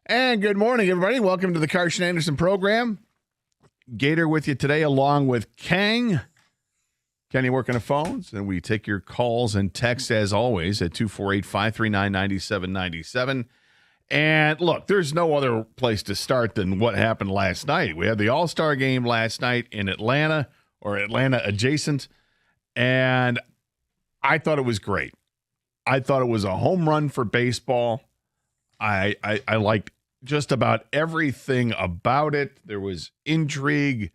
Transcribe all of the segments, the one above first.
And good morning, everybody. Welcome to the Karsch and Anderson program. Gator with you today, along with Kang. Kenny working the phones, and we take your calls and texts as always at 248-539-9797. And look, there's no other place to start than what happened last night. We had the All-Star game last night in Atlanta, or Atlanta adjacent, and I thought it was great. I thought it was a home run for baseball. I liked just about everything about it. There was intrigue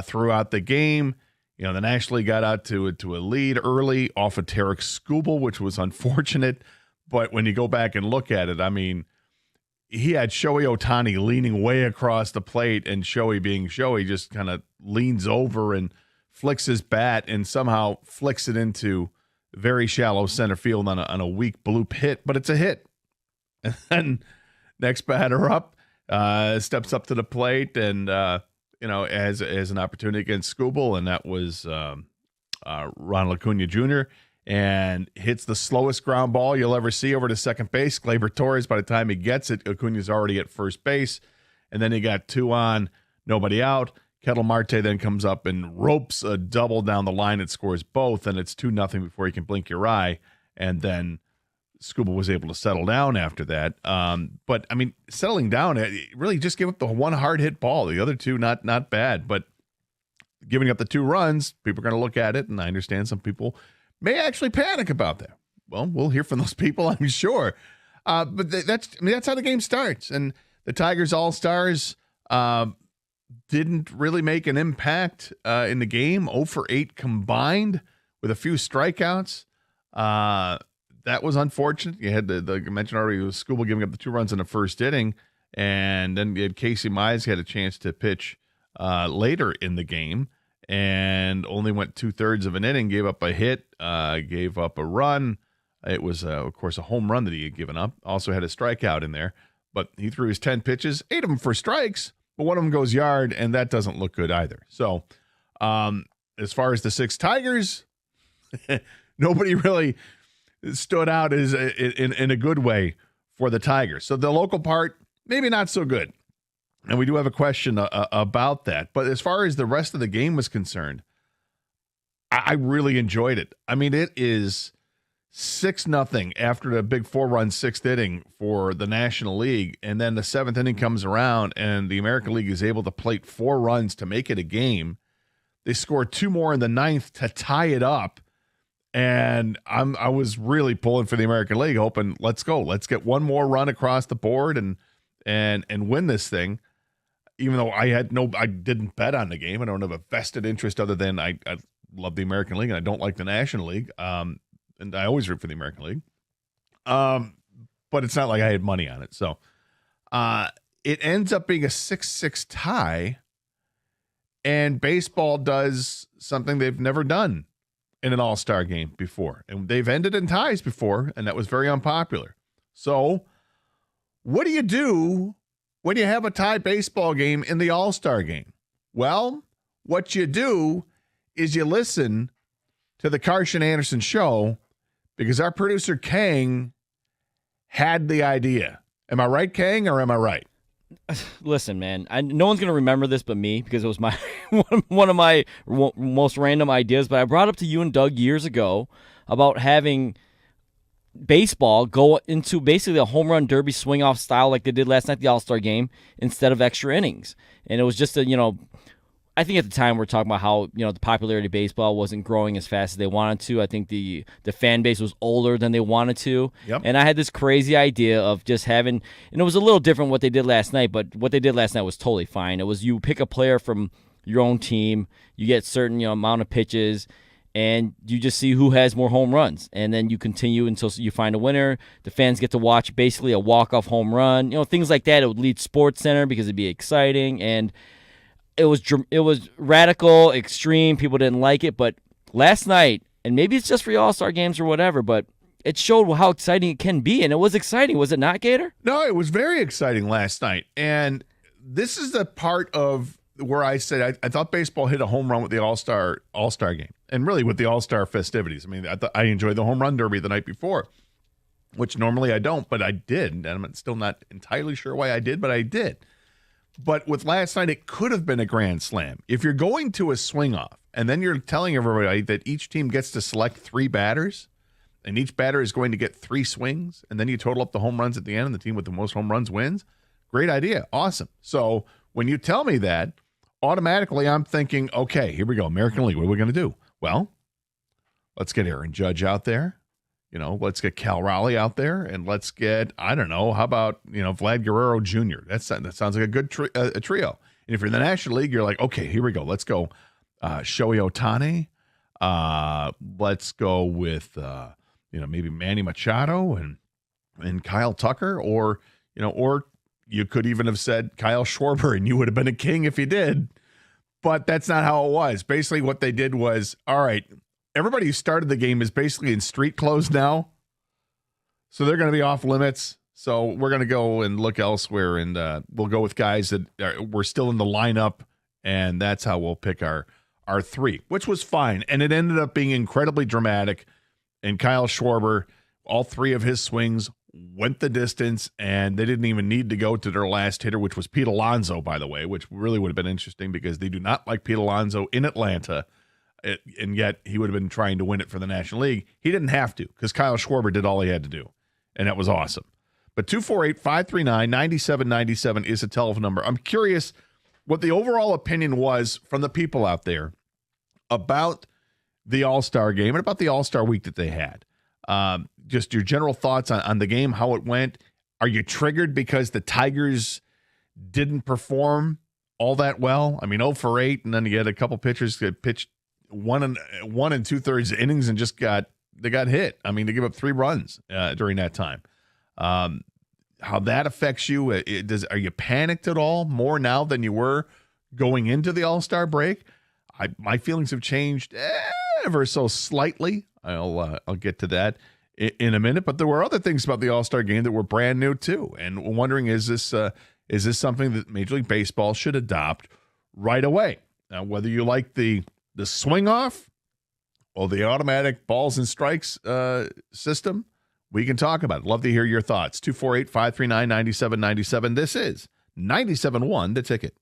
throughout the game. You know, the National League got out to a lead early off of Tarek Skubal, which was unfortunate. But when you go back and look at it, I mean, he had Shohei Ohtani leaning way across the plate, and Shohei being Shohei just kind of leans over and flicks his bat and somehow flicks it into very shallow center field on a weak bloop hit, but it's a hit. And then next batter up steps up to the plate and, as an opportunity against Skubal, and that was Ronald Acuna Jr., and hits the slowest ground ball you'll ever see over to second base. Gleyber Torres, by the time he gets it, Acuna's already at first base, and then he got two on, nobody out. Ketel Marte then comes up and ropes a double down the line and scores both, and it's 2-0 before you can blink your eye, and then Skubal was able to settle down after that. But, I mean, settling down, it really just gave up the one hard-hit ball. The other two, not bad. But giving up the 2 runs, people are going to look at it, and I understand some people may actually panic about that. Well, we'll hear from those people, I'm sure. But that's how the game starts. And the Tigers All-Stars didn't really make an impact in the game. 0 for 8 combined with a few strikeouts. That was unfortunate. You had the I mentioned already, was Skubal giving up the 2 runs in the first inning, and then you had Casey Mize had a chance to pitch later in the game, and only went 2/3 of an inning, gave up a hit, gave up a run. It was, of course, a home run that he had given up. Also had a strikeout in there, but he threw his 10 pitches, 8 of them for strikes, but one of them goes yard, and that doesn't look good either. So as far as the 6 Tigers, nobody really stood out as in a good way for the Tigers. So the local part, maybe not so good. And we do have a question about that. But as far as the rest of the game was concerned, I really enjoyed it. I mean, it is 6-0 after the big 4-run 6th inning for the National League. And then the 7th inning comes around, and the American League is able to plate 4 runs to make it a game. They scored 2 more in the 9th to tie it up. And I was really pulling for the American League, hoping, let's go. Let's get one more run across the board and win this thing. Even though I didn't bet on the game. I don't have a vested interest other than I love the American League and I don't like the National League. And I always root for the American League. But it's not like I had money on it. So it ends up being a 6-6 tie. And baseball does something they've never done in an all-star game before. And they've ended in ties before, and that was very unpopular. So what do you do when you have a tie baseball game in the all-star game? Well, what you do is you listen to the Karsch and Anderson show, because our producer Kang had the idea. Am I right, Kang, or am I right? Listen, man, no one's going to remember this but me, because it was my one of my most random ideas, but I brought up to you and Doug years ago about having baseball go into basically a home run derby swing-off style like they did last night, the All-Star game, instead of extra innings. And it was just I think at the time we were talking about how, the popularity of baseball wasn't growing as fast as they wanted to. I think the fan base was older than they wanted to. Yep. And I had this crazy idea of just having, and it was a little different what they did last night, but what they did last night was totally fine. It was you pick a player from your own team, you get certain amount of pitches, and you just see who has more home runs. And then you continue until you find a winner. The fans get to watch basically a walk-off home run, things like that. It would lead Sports Center because it'd be exciting, and it was radical, extreme. People didn't like it, but last night, and maybe it's just for the All-Star games or whatever, but it showed how exciting it can be, and it was exciting. Was it not, Gator? No, it was very exciting last night, and this is the part of where I said I thought baseball hit a home run with the All-Star game, and really with the All-Star festivities. I mean, I enjoyed the home run derby the night before. which normally I don't, but I did. And I'm still not entirely sure why I did, but I did. But with last night, it could have been a grand slam. If you're going to a swing off and then you're telling everybody that each team gets to select 3 batters and each batter is going to get 3 swings, and then you total up the home runs at the end and the team with the most home runs wins, great idea. Awesome. So when you tell me that, automatically I'm thinking, okay, here we go. American League, what are we going to do? Well, let's get Aaron Judge out there. Let's get Cal Raleigh out there, and let's get, I don't know, how about, Vlad Guerrero Jr.? That sounds like a good a trio. And if you're in the National League, you're like, okay, here we go. Let's go Shohei Ohtani. Let's go with, maybe Manny Machado and Kyle Tucker, or you could even have said Kyle Schwarber, and you would have been a king if you did. But that's not how it was. Basically, what they did was, all right, everybody who started the game is basically in street clothes now. So they're going to be off limits. So we're going to go and look elsewhere, and we'll go with guys that were still in the lineup, and that's how we'll pick our 3, which was fine. And it ended up being incredibly dramatic. And Kyle Schwarber, all 3 of his swings went the distance, and they didn't even need to go to their last hitter, which was Pete Alonso, by the way, which really would have been interesting because they do not like Pete Alonso in Atlanta. And yet he would have been trying to win it for the National League. He didn't have to because Kyle Schwarber did all he had to do, and that was awesome. But 248-539-9797 is a telephone number. I'm curious what the overall opinion was from the people out there about the All-Star game and about the All-Star week that they had. Just your general thoughts on the game, how it went. Are you triggered because the Tigers didn't perform all that well? I mean, 0 for 8, and then you had a couple pitchers that pitched 1 and 2/3 innings and just got hit. I mean, they give up 3 runs during that time. How that affects you? Are you panicked at all more now than you were going into the All-Star break? My feelings have changed ever so slightly. I'll get to that in a minute. But there were other things about the All-Star game that were brand new too, and wondering is this something that Major League Baseball should adopt right away? Now, whether you like the swing off or the automatic balls and strikes system, we can talk about it. Love to hear your thoughts. 248-539-9797. This is 97.1 The Ticket.